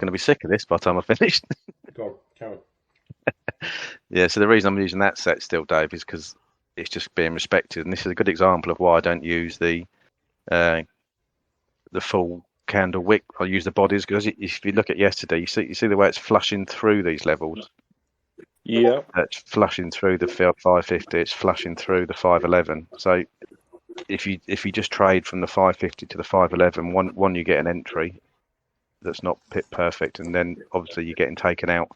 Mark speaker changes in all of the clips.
Speaker 1: going to be sick of this by the time I finish.
Speaker 2: Go on, carry on.
Speaker 1: Yeah, so the reason I'm using that set still, Dave, is because it's just being respected, and this is a good example of why I don't use the full candle wick. I use the bodies because if you look at yesterday, you see the way it's flushing through these levels.
Speaker 2: Yeah.
Speaker 1: It's flushing through the 550. It's flushing through the 511. So if you just trade from the 550 to the 511, one you get an entry that's not pit perfect, and then obviously you're getting taken out.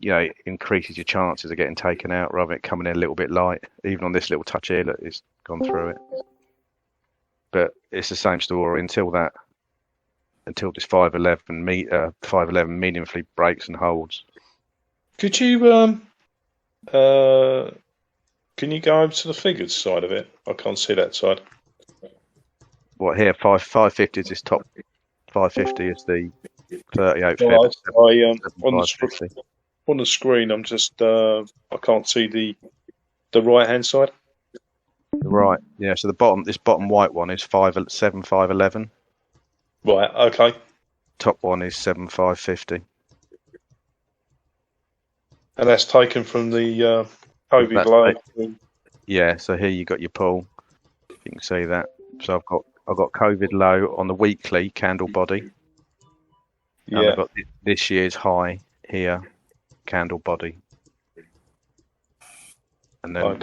Speaker 1: You know, it increases your chances of getting taken out rather than it coming in a little bit light. Even on this little touch here, look, it's gone through it. But it's the same story until this 511 meaningfully breaks and holds.
Speaker 2: Could you can you go over to the figures side of it? I can't see that side.
Speaker 1: What here? 550 is this top. 550 is the 38 fib.
Speaker 2: On the screen, I'm just I can't see the right hand side.
Speaker 1: Right, yeah. So this bottom white one is 511.
Speaker 2: Right, okay.
Speaker 1: Top one is 7550.
Speaker 2: And that's taken from the COVID low.
Speaker 1: Yeah, so here you got your pull. You can see that. So I've got COVID low on the weekly candle body.
Speaker 2: Yeah.
Speaker 1: And I've got this year's high here, candle body. And then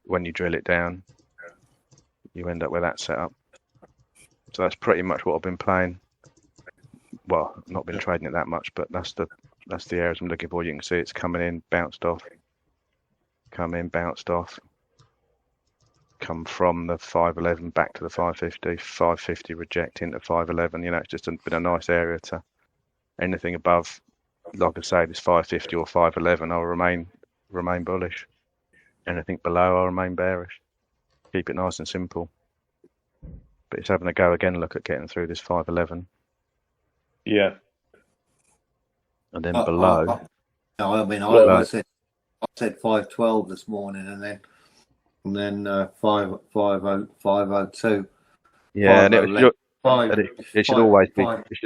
Speaker 1: when you drill it down, you end up with that setup. So that's pretty much what I've been playing. Well, not been trading it that much, but that's the areas I'm looking for. You can see it's coming in, bounced off, come in, bounced off, come from the 511 back to the 550, 550 reject into 511. You know, it's just been a nice area to anything above, like I say, this 550 or 511. I'll remain bullish. Anything below, I'll remain bearish. Keep it nice and simple. But it's having a go again. Look at getting through this 511.
Speaker 2: Yeah.
Speaker 1: And then below.
Speaker 3: No, I mean, I said 512 this morning, and then 502.
Speaker 1: Yeah, and it should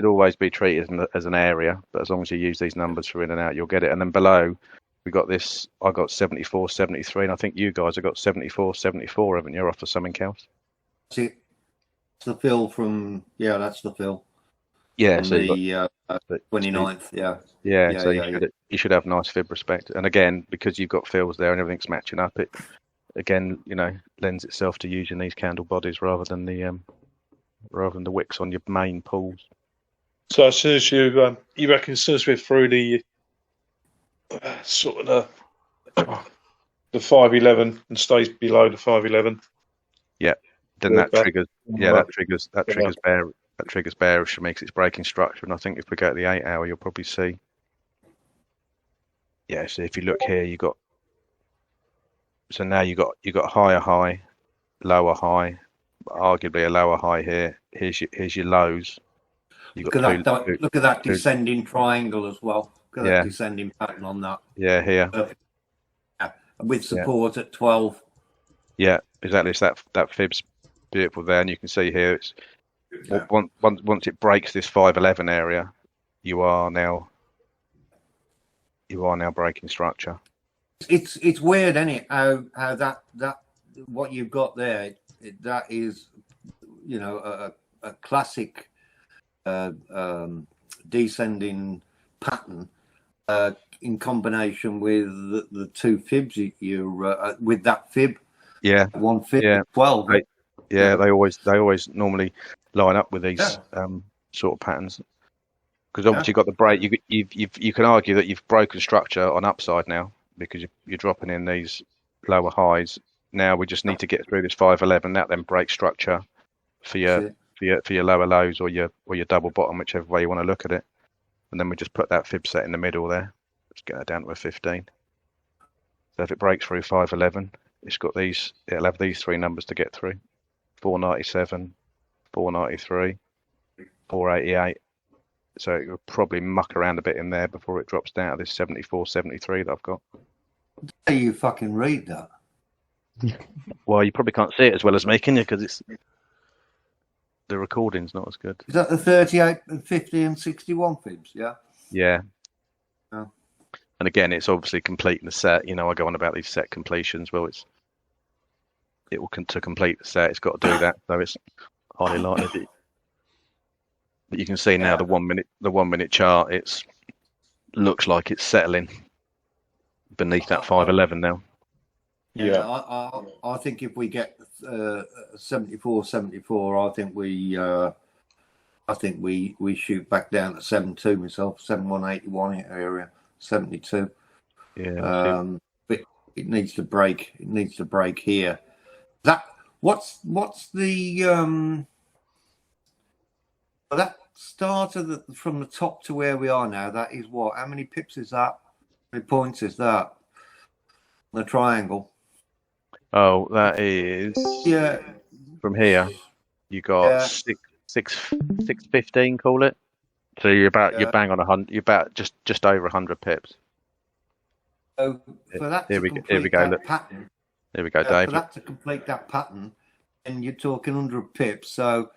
Speaker 1: always be treated as an area. But as long as you use these numbers for in and out, you'll get it. And then below, we got this. I got 74, 73, and I think you guys have got 74, 74, haven't you? Off of something else.
Speaker 3: See, it's the fill from that's the fill.
Speaker 1: Yeah, so
Speaker 3: the 29th.
Speaker 1: Yeah, so you should have nice fib respect. And again, because you've got fills there and everything's matching up, it again, lends itself to using these candle bodies rather than the wicks on your main pools.
Speaker 2: So as soon as you reckon as soon as we're through the sort of the 511 and stays below the 511.
Speaker 1: Yeah, then that triggers bearish and makes its breaking structure. And I think if we go to the 8 hour, you'll probably see. Yeah, so if you look here, you got higher high, lower high, arguably a lower high here. Here's your lows.
Speaker 3: Look at that descending triangle as well. Look at that descending pattern on that.
Speaker 1: Yeah, here.
Speaker 3: With support at 12.
Speaker 1: Yeah, exactly. It's that fib's beautiful there, and you can see here it's once it breaks this 511 area, you are now breaking structure.
Speaker 3: It's weird, isn't it? How that what you've got there, that is, a classic descending pattern in combination with the two fibs you're with that fib.
Speaker 1: Yeah,
Speaker 3: one fib, 12.
Speaker 1: They always normally line up with these sort of patterns, because obviously you've got the break. You can argue that you've broken structure on upside now because you're dropping in these lower highs. Now we just need to get through this 511. That then breaks structure for your lower lows or your double bottom, whichever way you want to look at it. And then we just put that fib set in the middle there. Let's get that down to a 15. So if it breaks through 511, it'll have these three numbers to get through: 497, 493, 488. So it will probably muck around a bit in there before it drops down to this 74, 73 that I've got.
Speaker 3: How do you fucking read that?
Speaker 1: Well, you probably can't see it as well as me, can you? Because the recording's not as good.
Speaker 3: Is that the 38 and 50 and 61 fibs? Yeah.
Speaker 1: Yeah.
Speaker 3: Oh.
Speaker 1: And again, it's obviously completing the set. I go on about these set completions. Well, to complete the set, it's got to do that. So it's highly likely that you can see now the 1 minute chart. Looks like it's settling beneath that 511 now.
Speaker 2: Yeah.
Speaker 3: I think if we get 74, I think we shoot back down to 72 myself, 7181 area, 72.
Speaker 1: Yeah.
Speaker 3: But it needs to break. It needs to break here. What's the that start from the top to where we are now? That is what? How many pips is that? How many points is that? The triangle.
Speaker 1: Oh, that is from here. You got 615, call it. So you're bang on 100. You're about just over 100 pips.
Speaker 3: So for that
Speaker 1: Here
Speaker 3: to
Speaker 1: we
Speaker 3: complete
Speaker 1: go.
Speaker 3: that pattern,
Speaker 1: There we go, Dave.
Speaker 3: for that to complete that pattern, and you're talking 100 pips. So